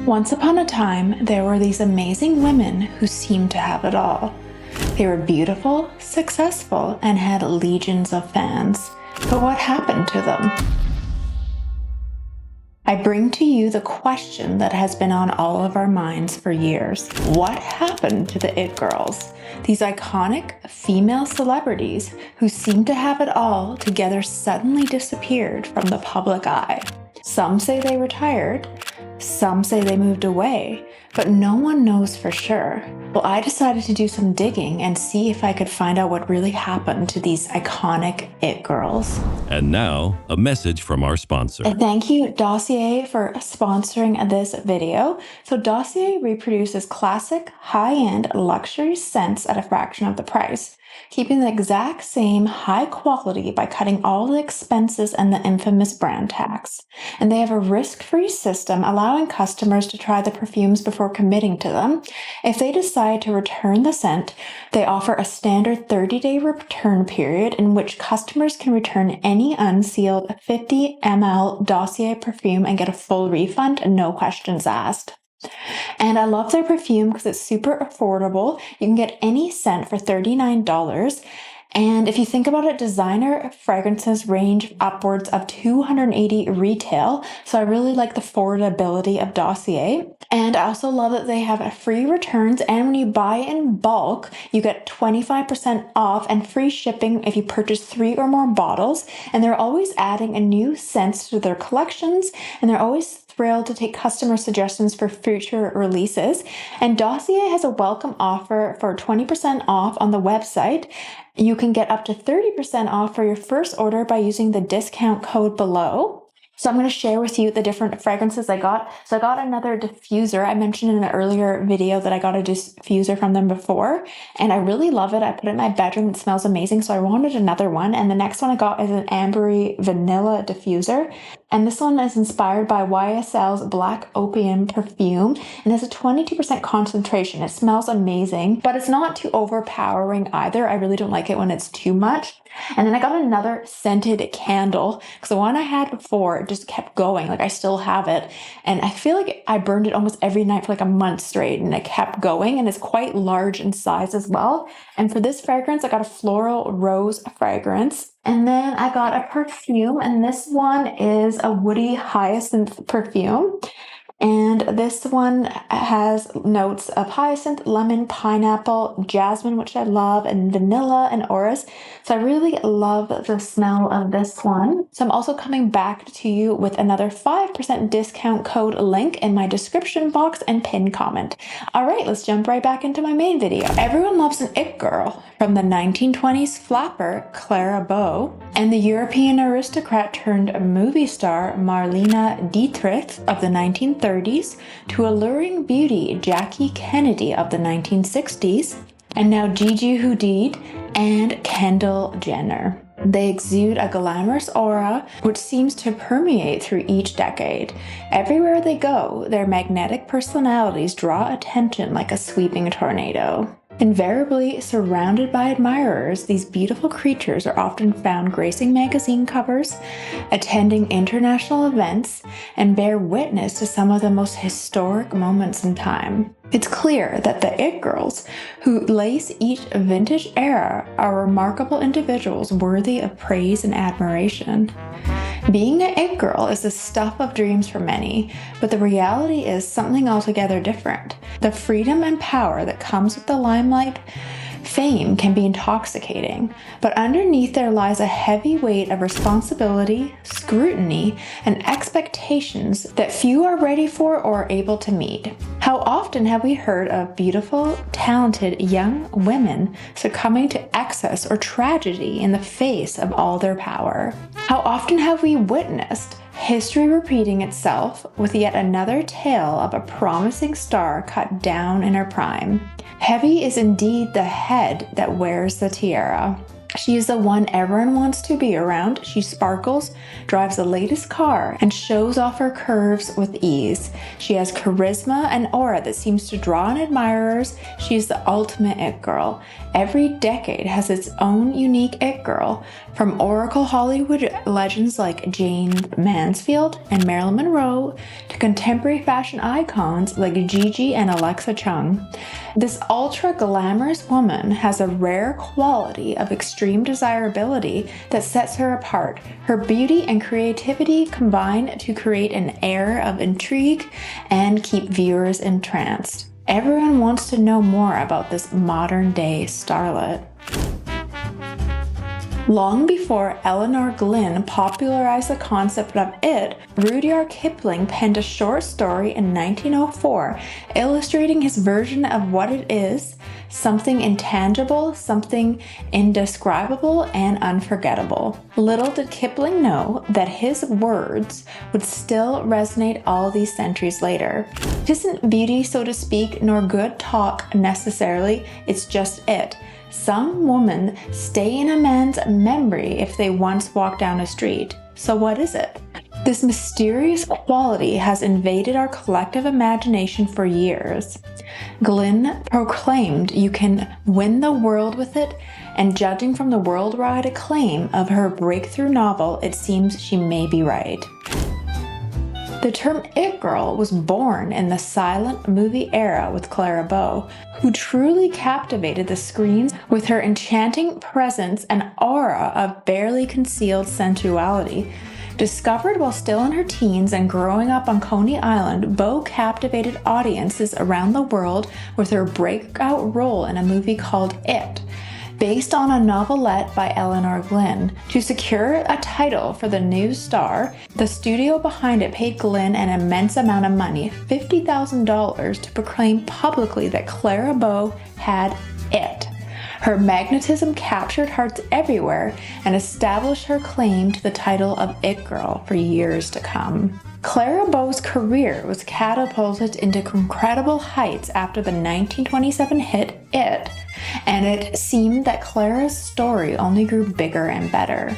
Once upon a time, there were these amazing women who seemed to have it all. They were beautiful, successful, and had legions of fans. But what happened to them? I bring to you the question that has been on all of our minds for years. What happened to the it girls? These iconic female celebrities who seemed to have it all together suddenly disappeared from the public eye. Some say they retired, some say they moved away, but no one knows for sure. Well, I decided to do some digging and see if I could find out what really happened to these iconic it girls. And now, a message from our sponsor. And thank you, Dossier, for sponsoring this video. So Dossier reproduces classic, high-end luxury scents at a fraction of the price, keeping the exact same high quality by cutting all the expenses and the infamous brand tax. And they have a risk-free system allowing customers to try the perfumes before committing to them. If they decide to return the scent, they offer a standard 30-day return period in which customers can return any unsealed 50 ml Dossier perfume and get a full refund, no questions asked. And I love their perfume because it's super affordable. You can get any scent for $39. And if you think about it, designer fragrances range upwards of $280 retail. So I really like the affordability of Dossier. And I also love that they have free returns. And when you buy in bulk, you get 25% off and free shipping if you purchase 3 or more bottles. And they're always adding a new scents to their collections. And they're always thrilled to take customer suggestions for future releases. And Dossier has a welcome offer for 20% off on the website. You can get up to 30% off for your first order by using the discount code below. So I'm going to share with you the different fragrances I got. So I got another diffuser. I mentioned in an earlier video that I got a diffuser from them before, and I really love it. I put it in my bedroom. It smells amazing, so I wanted another one. And the next one I got is an ambery vanilla diffuser. And this one is inspired by YSL's Black Opium perfume and has a 22% concentration. It smells amazing, but it's not too overpowering either. I really don't like it when it's too much. And then I got another scented candle because the one I had before just kept going. Like I still have it. And I feel like I burned it almost every night for like a month straight, and it kept going, and it's quite large in size as well. And for this fragrance, I got a floral rose fragrance. And then I got a perfume, and this one is a woody hyacinth perfume. And this one has notes of hyacinth, lemon, pineapple, jasmine, which I love, and vanilla and orris. So I really love the smell of this one. So I'm also coming back to you with another 5% discount code link in my description box and pinned comment. All right, let's jump right back into my main video. Everyone loves an it girl, from the 1920s flapper Clara Bow and the European aristocrat turned movie star Marlene Dietrich of the 1930s to alluring beauty Jackie Kennedy of the 1960s, and now Gigi Hadid and Kendall Jenner. They exude a glamorous aura which seems to permeate through each decade. Everywhere they go, their magnetic personalities draw attention like a sweeping tornado. Invariably surrounded by admirers, these beautiful creatures are often found gracing magazine covers, attending international events, and bear witness to some of the most historic moments in time. It's clear that the it girls who lace each vintage era are remarkable individuals worthy of praise and admiration. Being an it girl is the stuff of dreams for many, but the reality is something altogether different. The freedom and power that comes with the limelight, fame can be intoxicating, but underneath there lies a heavy weight of responsibility, scrutiny, and expectations that few are ready for or able to meet. How often have we heard of beautiful, talented young women succumbing to excess or tragedy in the face of all their power? How often have we witnessed history repeating itself with yet another tale of a promising star cut down in her prime? Heavy is indeed the head that wears the tiara. She is the one everyone wants to be around. She sparkles, drives the latest car, and shows off her curves with ease. She has charisma and aura that seems to draw in admirers. She is the ultimate it girl. Every decade has its own unique it girl, from Oracle Hollywood legends like Jane Mansfield and Marilyn Monroe to contemporary fashion icons like Gigi and Alexa Chung. This ultra-glamorous woman has a rare quality of extreme desirability that sets her apart. Her beauty and creativity combine to create an air of intrigue and keep viewers entranced. Everyone wants to know more about this modern-day starlet. Long before Eleanor Glyn popularized the concept of it, Rudyard Kipling penned a short story in 1904 illustrating his version of what it is: something intangible, something indescribable and unforgettable. Little did Kipling know that his words would still resonate all these centuries later. It isn't beauty, so to speak, nor good talk necessarily, it's just it. Some women stay in a man's memory if they once walked down a street. So what is it? This mysterious quality has invaded our collective imagination for years. Glyn proclaimed you can win the world with it, and judging from the worldwide acclaim of her breakthrough novel, it seems she may be right. The term it girl was born in the silent movie era with Clara Bow, who truly captivated the screens with her enchanting presence and aura of barely concealed sensuality. Discovered while still in her teens and growing up on Coney Island, Bow captivated audiences around the world with her breakout role in a movie called It, based on a novelette by Eleanor Glyn. To secure a title for the new star, the studio behind it paid Glyn an immense amount of money, $50,000, to proclaim publicly that Clara Bow had it. Her magnetism captured hearts everywhere and established her claim to the title of It Girl for years to come. Clara Bow's career was catapulted into incredible heights after the 1927 hit It, and it seemed that Clara's story only grew bigger and better.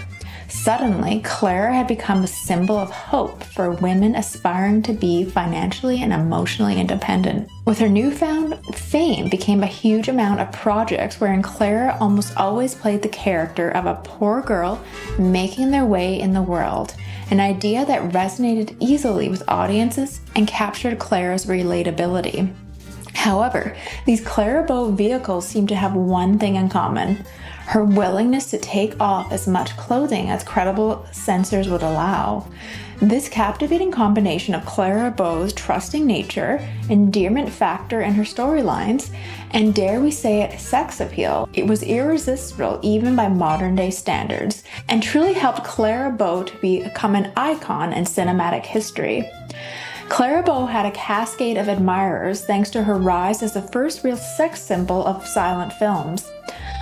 Suddenly, Clara had become a symbol of hope for women aspiring to be financially and emotionally independent. With her newfound fame became a huge amount of projects wherein Clara almost always played the character of a poor girl making their way in the world, an idea that resonated easily with audiences and captured Clara's relatability. However, these Clara Bow vehicles seem to have one thing in common: her willingness to take off as much clothing as credible censors would allow. This captivating combination of Clara Bow's trusting nature, endearment factor in her storylines, and dare we say it, sex appeal, it was irresistible even by modern-day standards, and truly helped Clara Bow to become an icon in cinematic history. Clara Bow had a cascade of admirers thanks to her rise as the first real sex symbol of silent films.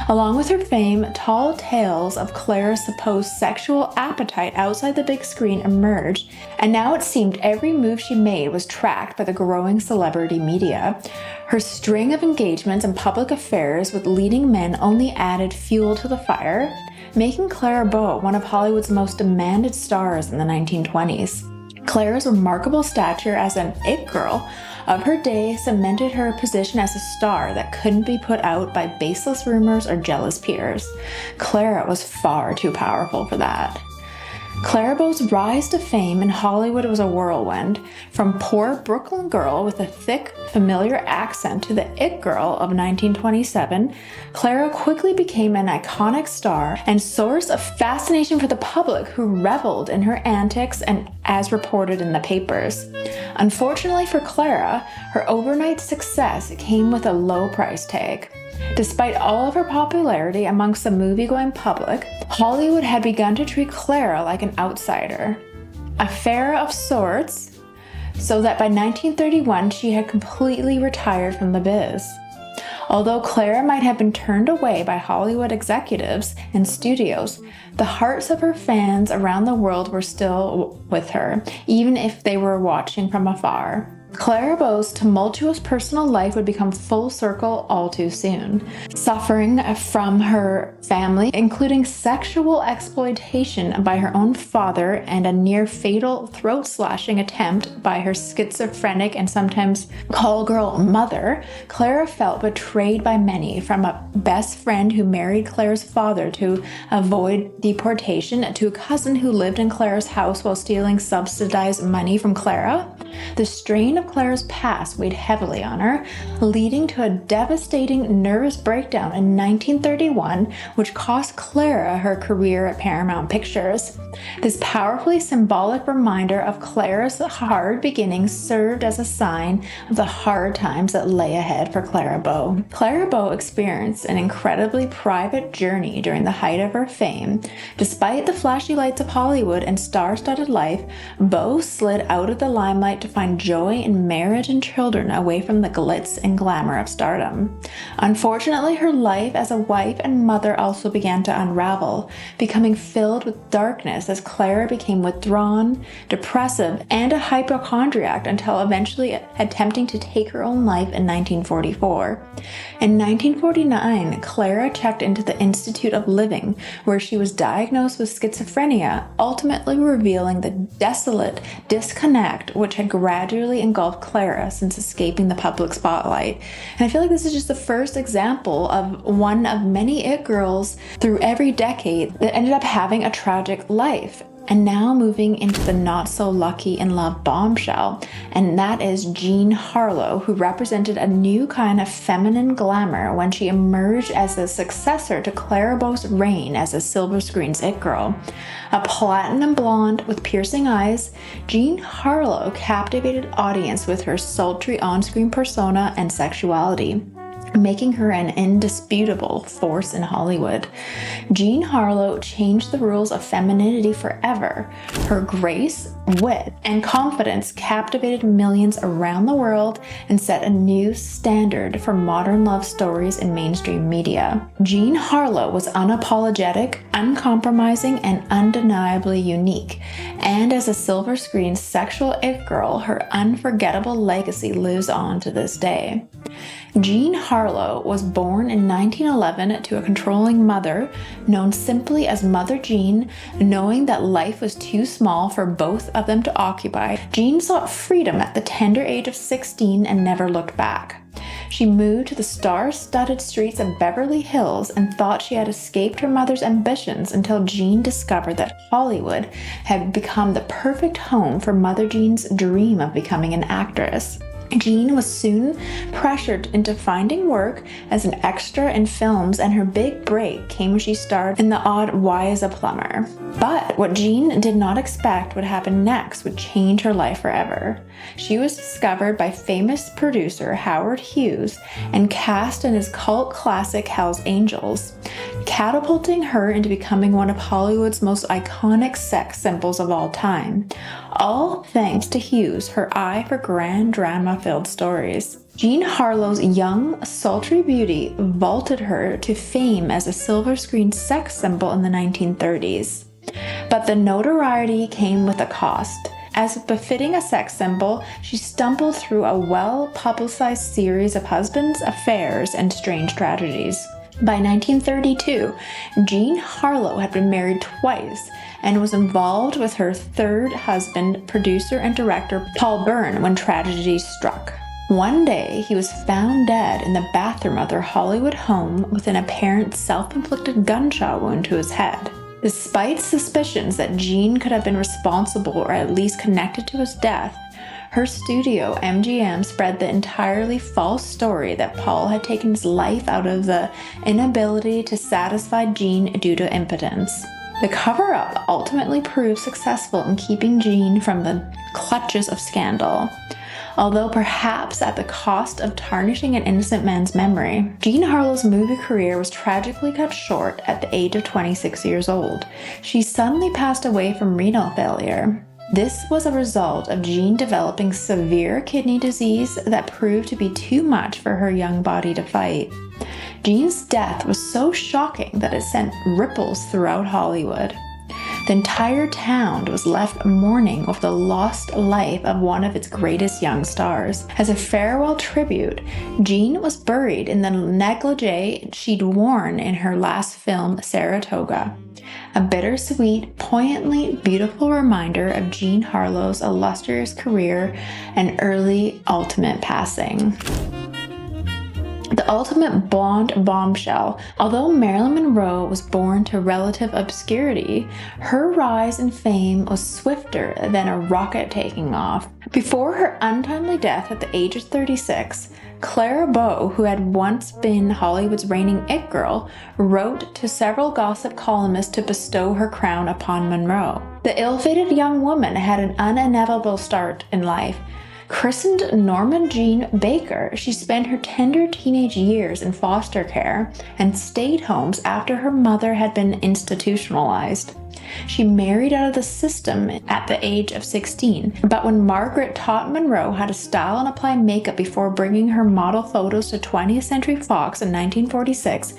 Along with her fame, tall tales of Clara's supposed sexual appetite outside the big screen emerged, and now it seemed every move she made was tracked by the growing celebrity media. Her string of engagements and public affairs with leading men only added fuel to the fire, making Clara Bow one of Hollywood's most demanded stars in the 1920s. Clara's remarkable stature as an it girl of her day cemented her position as a star that couldn't be put out by baseless rumors or jealous peers. Clara was far too powerful for that. Clara Bow's rise to fame in Hollywood was a whirlwind. From poor Brooklyn girl with a thick, familiar accent to the it girl of 1927, Clara quickly became an iconic star and source of fascination for the public who reveled in her antics and as reported in the papers. Unfortunately for Clara, her overnight success came with a low price tag. Despite all of her popularity amongst the movie-going public, Hollywood had begun to treat Clara like an outsider, a pharaoh of sorts, so that by 1931 she had completely retired from the biz. Although Clara might have been turned away by Hollywood executives and studios, the hearts of her fans around the world were still with her, even if they were watching from afar. Clara Bow's tumultuous personal life would become full circle all too soon. Suffering from her family, including sexual exploitation by her own father and a near-fatal throat-slashing attempt by her schizophrenic and sometimes call-girl mother, Clara felt betrayed by many, from a best friend who married Clara's father to avoid deportation, to a cousin who lived in Clara's house while stealing subsidized money from Clara. The strain of Clara's past weighed heavily on her, leading to a devastating nervous breakdown in 1931, which cost Clara her career at Paramount Pictures. This powerfully symbolic reminder of Clara's hard beginnings served as a sign of the hard times that lay ahead for Clara Bow. Clara Bow experienced an incredibly private journey during the height of her fame. Despite the flashy lights of Hollywood and star-studded life, Bow slid out of the limelight to find joy in marriage and children away from the glitz and glamour of stardom. Unfortunately, her life as a wife and mother also began to unravel, becoming filled with darkness as Clara became withdrawn, depressive, and a hypochondriac until eventually attempting to take her own life in 1944. In 1949, Clara checked into the Institute of Living, where she was diagnosed with schizophrenia, ultimately revealing the desolate disconnect which had gradually engulfed Clara since escaping the public spotlight. And I feel like this is just the first example of one of many it girls through every decade that ended up having a tragic life. And now moving into the not-so-lucky in love bombshell, and that is Jean Harlow, who represented a new kind of feminine glamour when she emerged as the successor to Clara Bow's reign as a silver screen's it girl. A platinum blonde with piercing eyes, Jean Harlow captivated audience with her sultry on-screen persona and sexuality, making her an indisputable force in Hollywood. Jean Harlow changed the rules of femininity forever. Her grace, wit, and confidence captivated millions around the world and set a new standard for modern love stories in mainstream media. Jean Harlow was unapologetic, uncompromising, and undeniably unique. And as a silver screen sexual it girl, her unforgettable legacy lives on to this day. Jean Harlow was born in 1911 to a controlling mother, known simply as Mother Jean. Knowing that life was too small for both of them to occupy, Jean sought freedom at the tender age of 16 and never looked back. She moved to the star-studded streets of Beverly Hills and thought she had escaped her mother's ambitions until Jean discovered that Hollywood had become the perfect home for Mother Jean's dream of becoming an actress. Jean was soon pressured into finding work as an extra in films, and her big break came when she starred in the odd Why is a Plumber. But what Jean did not expect would happen next would change her life forever. She was discovered by famous producer Howard Hughes and cast in his cult classic Hell's Angels, catapulting her into becoming one of Hollywood's most iconic sex symbols of all time. All thanks to Hughes, her eye for grand drama-filled stories. Jean Harlow's young, sultry beauty vaulted her to fame as a silver screen sex symbol in the 1930s. But the notoriety came with a cost. As befitting a sex symbol, she stumbled through a well-publicized series of husbands, affairs, and strange tragedies. By 1932, Jean Harlow had been married twice and was involved with her third husband, producer and director Paul Byrne, when tragedy struck. One day, he was found dead in the bathroom of their Hollywood home with an apparent self-inflicted gunshot wound to his head. Despite suspicions that Jean could have been responsible or at least connected to his death, her studio, MGM, spread the entirely false story that Paul had taken his life out of the inability to satisfy Jean due to impotence. The cover-up ultimately proved successful in keeping Jean from the clutches of scandal, although perhaps at the cost of tarnishing an innocent man's memory. Jean Harlow's movie career was tragically cut short at the age of 26 years old. She suddenly passed away from renal failure. This was a result of Jean developing severe kidney disease that proved to be too much for her young body to fight. Jean's death was so shocking that it sent ripples throughout Hollywood. The entire town was left mourning over the lost life of one of its greatest young stars. As a farewell tribute, Jean was buried in the negligee she'd worn in her last film, Saratoga. A bittersweet, poignantly beautiful reminder of Jean Harlow's illustrious career and early ultimate passing. The ultimate blonde bombshell. Although Marilyn Monroe was born to relative obscurity, her rise in fame was swifter than a rocket taking off. Before her untimely death at the age of 36, Clara Bow, who had once been Hollywood's reigning it girl, wrote to several gossip columnists to bestow her crown upon Monroe. The ill-fated young woman had an uninevitable start in life. Christened Norma Jean Baker, she spent her tender teenage years in foster care and stayed homes after her mother had been institutionalized. She married out of the system at the age of 16, but when Margaret taught Monroe how to style and apply makeup before bringing her model photos to 20th Century Fox in 1946,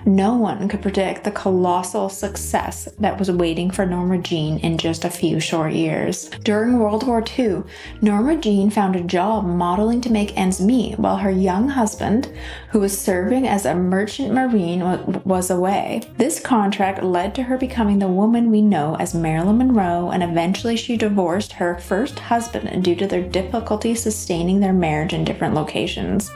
no one could predict the colossal success that was waiting for Norma Jean in just a few short years. During World War II, Norma Jean found a job modeling to make ends meet while her young husband, who was serving as a merchant marine, was away. This contract led to her becoming the woman we know as Marilyn Monroe, and eventually she divorced her first husband due to their difficulty sustaining their marriage in different locations.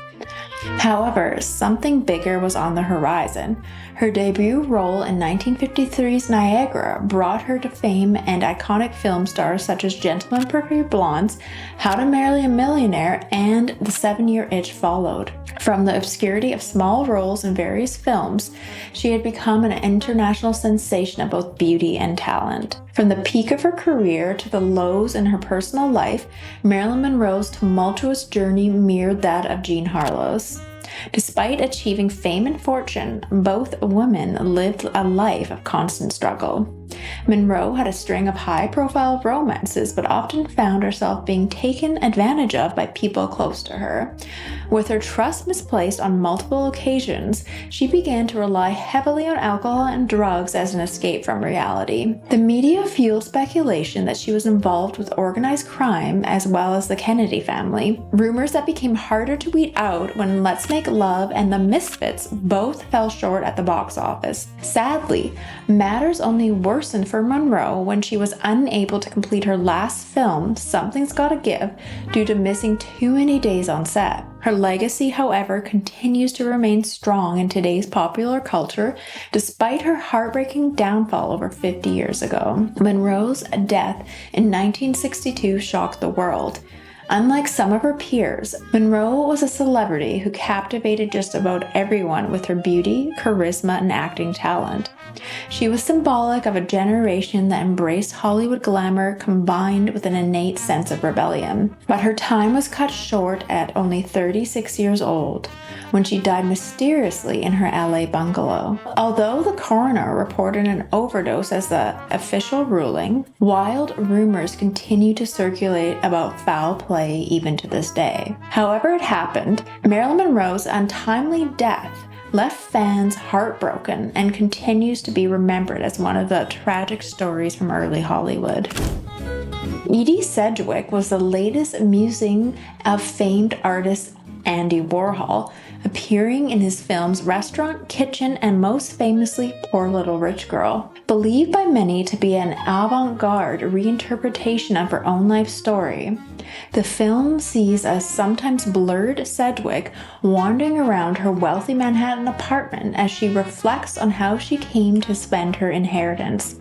However, something bigger was on the horizon. Her debut role in 1953's Niagara brought her to fame, and iconic film stars such as Gentlemen Prefer Blondes, How to Marry a Millionaire, and The 7-Year Itch followed. From the obscurity of small roles in various films, she had become an international sensation of both beauty and talent. From the peak of her career to the lows in her personal life, Marilyn Monroe's tumultuous journey mirrored that of Jean Harlow's. Despite achieving fame and fortune, both women lived a life of constant struggle. Monroe had a string of high-profile romances, but often found herself being taken advantage of by people close to her. With her trust misplaced on multiple occasions, she began to rely heavily on alcohol and drugs as an escape from reality. The media fueled speculation that she was involved with organized crime as well as the Kennedy family, rumors that became harder to weed out when Let's Make Love and The Misfits both fell short at the box office. Sadly, matters only worsened for Monroe when she was unable to complete her last film, Something's Gotta Give, due to missing too many days on set. Her legacy, however, continues to remain strong in today's popular culture, despite her heartbreaking downfall over 50 years ago. Monroe's death in 1962 shocked the world. Unlike some of her peers, Monroe was a celebrity who captivated just about everyone with her beauty, charisma, and acting talent. She was symbolic of a generation that embraced Hollywood glamour combined with an innate sense of rebellion. But her time was cut short at only 36 years old, when she died mysteriously in her LA bungalow. Although the coroner reported an overdose as the official ruling, wild rumors continue to circulate about foul play even to this day. However it happened, Marilyn Monroe's untimely death left fans heartbroken and continues to be remembered as one of the tragic stories from early Hollywood. Edie Sedgwick was the latest musing of famed artist Andy Warhol, appearing in his films Restaurant, Kitchen, and most famously Poor Little Rich Girl. Believed by many to be an avant-garde reinterpretation of her own life story, the film sees a sometimes blurred Sedgwick wandering around her wealthy Manhattan apartment as she reflects on how she came to spend her inheritance.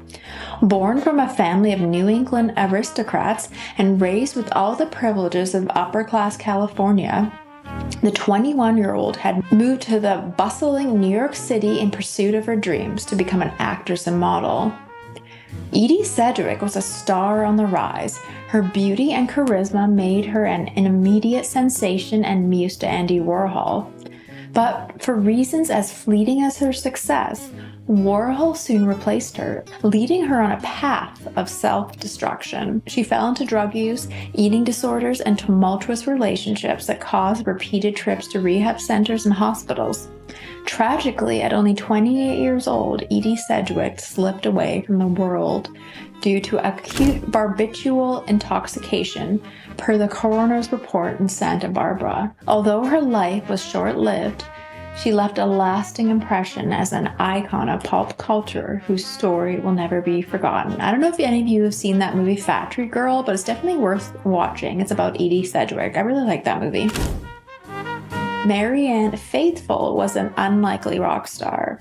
Born from a family of New England aristocrats and raised with all the privileges of upper-class California, the 21-year-old had moved to the bustling New York City in pursuit of her dreams to become an actress and model. Edie Sedgwick was a star on the rise. Her beauty and charisma made her an immediate sensation and muse to Andy Warhol. But for reasons as fleeting as her success, Warhol soon replaced her, leading her on a path of self-destruction. She fell into drug use, eating disorders, and tumultuous relationships that caused repeated trips to rehab centers and hospitals. Tragically, at only 28 years old, Edie Sedgwick slipped away from the world due to acute barbituric intoxication, per the coroner's report in Santa Barbara. Although her life was short-lived, she left a lasting impression as an icon of pop culture whose story will never be forgotten. I don't know if any of you have seen that movie Factory Girl, but it's definitely worth watching. It's about Edie Sedgwick. I really like that movie. Marianne Faithfull was an unlikely rock star.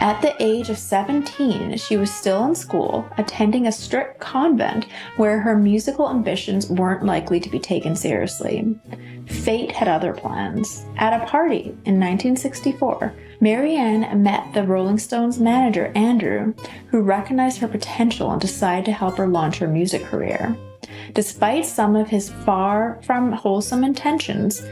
At the age of 17, she was still in school, attending a strict convent where her musical ambitions weren't likely to be taken seriously. Fate had other plans. At a party in 1964, Marianne met the Rolling Stones manager, Andrew, who recognized her potential and decided to help her launch her music career. Despite some of his far from wholesome intentions,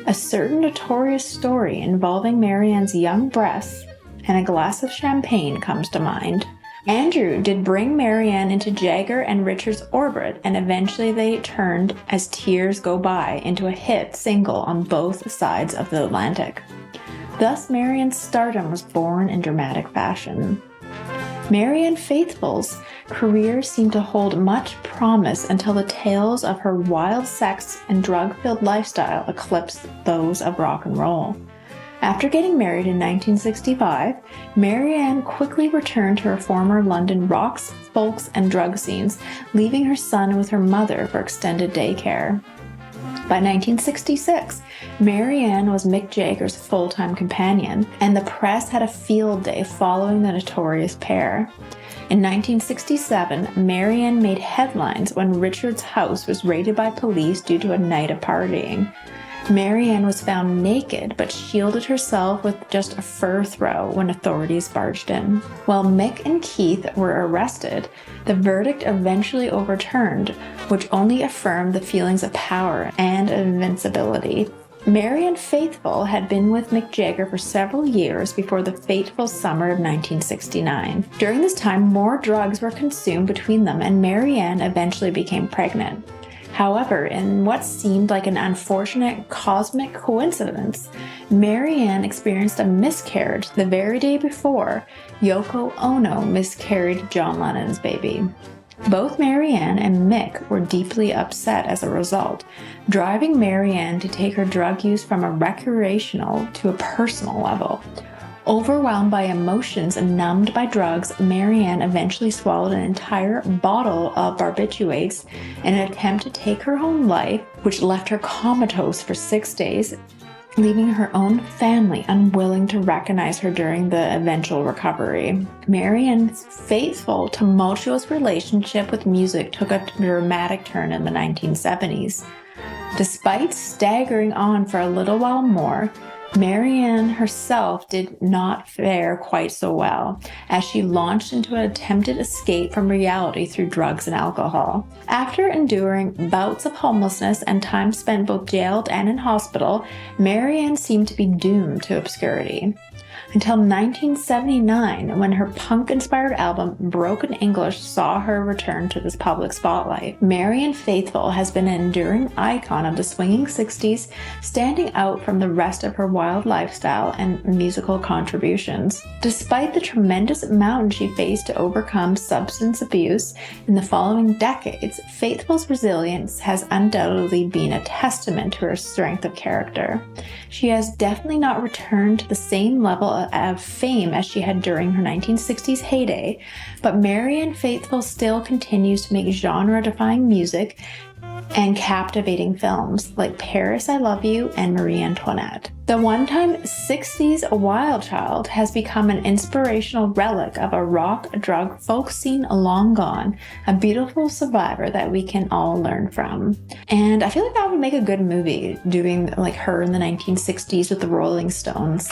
a certain notorious story involving Marianne's young breasts and a glass of champagne comes to mind. Andrew did bring Marianne into Jagger and Richard's orbit, and eventually they turned As Tears Go By into a hit single on both sides of the Atlantic. Thus, Marianne's stardom was born in dramatic fashion. Marianne Faithfull's career seemed to hold much promise until the tales of her wild sex and drug-filled lifestyle eclipsed those of rock and roll. After getting married in 1965, Marianne quickly returned to her former London rocks, folks, and drug scenes, leaving her son with her mother for extended daycare. By 1966, Marianne was Mick Jagger's full-time companion, and the press had a field day following the notorious pair. In 1967, Marianne made headlines when Richard's house was raided by police due to a night of partying. Marianne was found naked, but shielded herself with just a fur throw when authorities barged in. While Mick and Keith were arrested, the verdict eventually overturned, which only affirmed the feelings of power and invincibility. Marianne Faithfull had been with Mick Jagger for several years before the fateful summer of 1969. During this time, more drugs were consumed between them, and Marianne eventually became pregnant. However, in what seemed like an unfortunate cosmic coincidence, Marianne experienced a miscarriage the very day before Yoko Ono miscarried John Lennon's baby. Both Marianne and Mick were deeply upset as a result, driving Marianne to take her drug use from a recreational to a personal level. Overwhelmed by emotions and numbed by drugs, Marianne eventually swallowed an entire bottle of barbiturates in an attempt to take her own life, which left her comatose for 6 days, leaving her own family unwilling to recognize her during the eventual recovery. Marianne's faithful, tumultuous relationship with music took a dramatic turn in the 1970s. Despite staggering on for a little while more, Marianne herself did not fare quite so well, as she launched into an attempted escape from reality through drugs and alcohol. After enduring bouts of homelessness and time spent both jailed and in hospital, Marianne seemed to be doomed to obscurity. Until 1979, when her punk-inspired album Broken English saw her return to this public spotlight. Marianne Faithfull has been an enduring icon of the swinging 60s, standing out from the rest of her wild lifestyle and musical contributions. Despite the tremendous mountain she faced to overcome substance abuse in the following decades, Faithfull's resilience has undoubtedly been a testament to her strength of character. She has definitely not returned to the same level of fame as she had during her 1960s heyday, but Marianne Faithfull still continues to make genre-defying music and captivating films like Paris, I Love You and Marie Antoinette. The one-time 60s wild child has become an inspirational relic of a rock, drug, folk scene long gone, a beautiful survivor that we can all learn from. And I feel like that would make a good movie, doing like her in the 1960s with the Rolling Stones.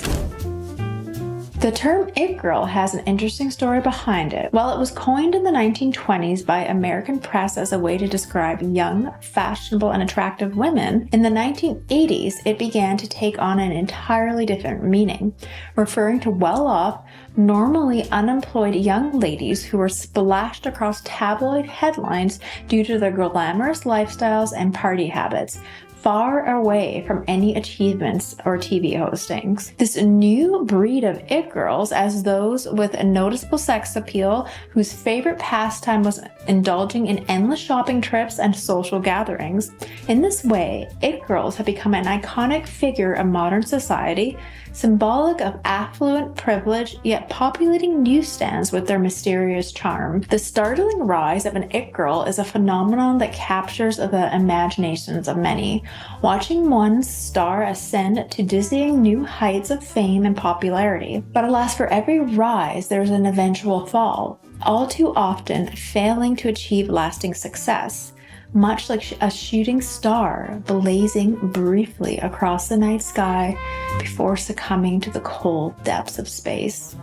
The term it girl has an interesting story behind it. While it was coined in the 1920s by American press as a way to describe young, fashionable, and attractive women, in the 1980s it began to take on an entirely different meaning, referring to well-off, normally unemployed young ladies who were splashed across tabloid headlines due to their glamorous lifestyles and party habits, far away from any achievements or TV hostings. This new breed of it girls, as those with a noticeable sex appeal whose favorite pastime was indulging in endless shopping trips and social gatherings. In this way, it girls have become an iconic figure of modern society, symbolic of affluent privilege, yet populating newsstands with their mysterious charm. The startling rise of an it girl is a phenomenon that captures the imaginations of many. Watching one star ascend to dizzying new heights of fame and popularity. But alas, for every rise, there's an eventual fall, all too often failing to achieve lasting success, much like a shooting star blazing briefly across the night sky before succumbing to the cold depths of space.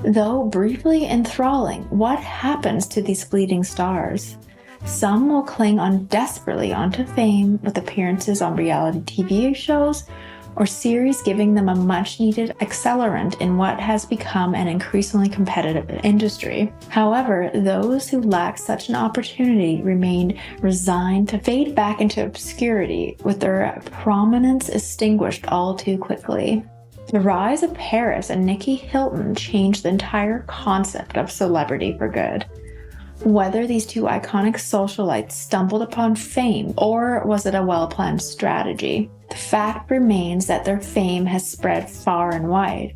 Though briefly enthralling, what happens to these fleeting stars? Some will cling on desperately onto fame with appearances on reality TV shows or series, giving them a much-needed accelerant in what has become an increasingly competitive industry. However, those who lack such an opportunity remain resigned to fade back into obscurity, with their prominence extinguished all too quickly. The rise of Paris and Nikki Hilton changed the entire concept of celebrity for good. Whether these two iconic socialites stumbled upon fame, or was it a well-planned strategy, the fact remains that their fame has spread far and wide,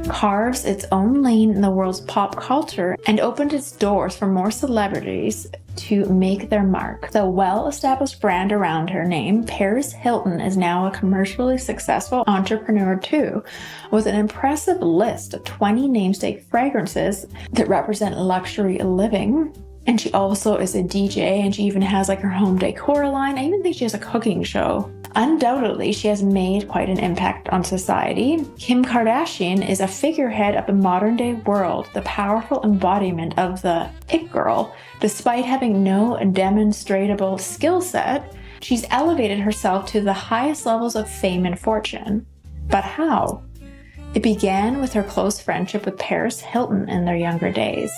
carves its own lane in the world's pop culture, and opened its doors for more celebrities to make their mark. The well-established brand around her name, Paris Hilton, is now a commercially successful entrepreneur too, with an impressive list of 20 namesake fragrances that represent luxury living. And she also is a DJ, and she even has like her home decor line. I even think she has a cooking show. Undoubtedly, she has made quite an impact on society. Kim Kardashian is a figurehead of the modern day world, the powerful embodiment of the it girl. Despite having no demonstrable skill set, she's elevated herself to the highest levels of fame and fortune. But how? It began with her close friendship with Paris Hilton in their younger days,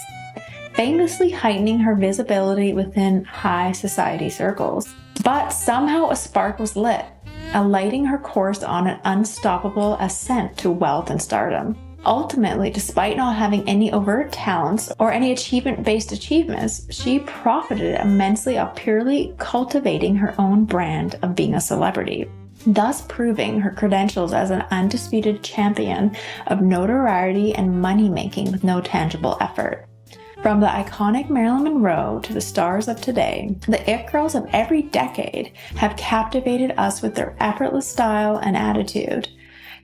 famously heightening her visibility within high society circles. But somehow a spark was lit, alighting her course on an unstoppable ascent to wealth and stardom. Ultimately, despite not having any overt talents or any achievement-based achievements, she profited immensely of purely cultivating her own brand of being a celebrity, thus proving her credentials as an undisputed champion of notoriety and money-making with no tangible effort. From the iconic Marilyn Monroe to the stars of today, the it girls of every decade have captivated us with their effortless style and attitude.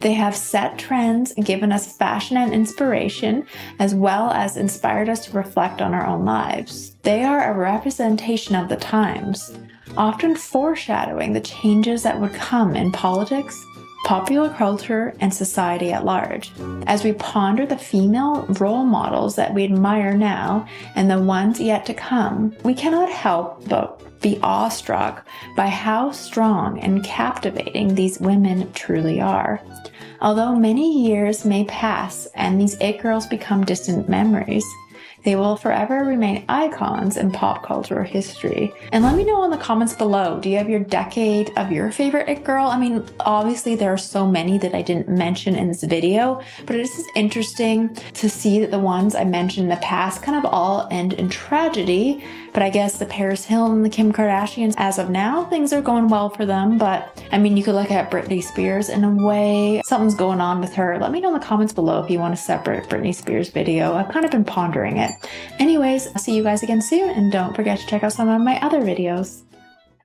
They have set trends and given us fashion and inspiration, as well as inspired us to reflect on our own lives. They are a representation of the times, often foreshadowing the changes that would come in politics, popular culture, and society at large. As we ponder the female role models that we admire now and the ones yet to come, we cannot help but be awestruck by how strong and captivating these women truly are. Although many years may pass and these it girls become distant memories, they will forever remain icons in pop culture history. And let me know in the comments below, do you have your decade of your favorite it girl? I mean, obviously there are so many that I didn't mention in this video, but it is interesting to see that the ones I mentioned in the past kind of all end in tragedy. But I guess the Paris Hilton, the Kim Kardashians, as of now, things are going well for them. But I mean, you could look at Britney Spears in a way. Something's going on with her. Let me know in the comments below if you want a separate Britney Spears video. I've kind of been pondering it. Anyways, I'll see you guys again soon, and don't forget to check out some of my other videos.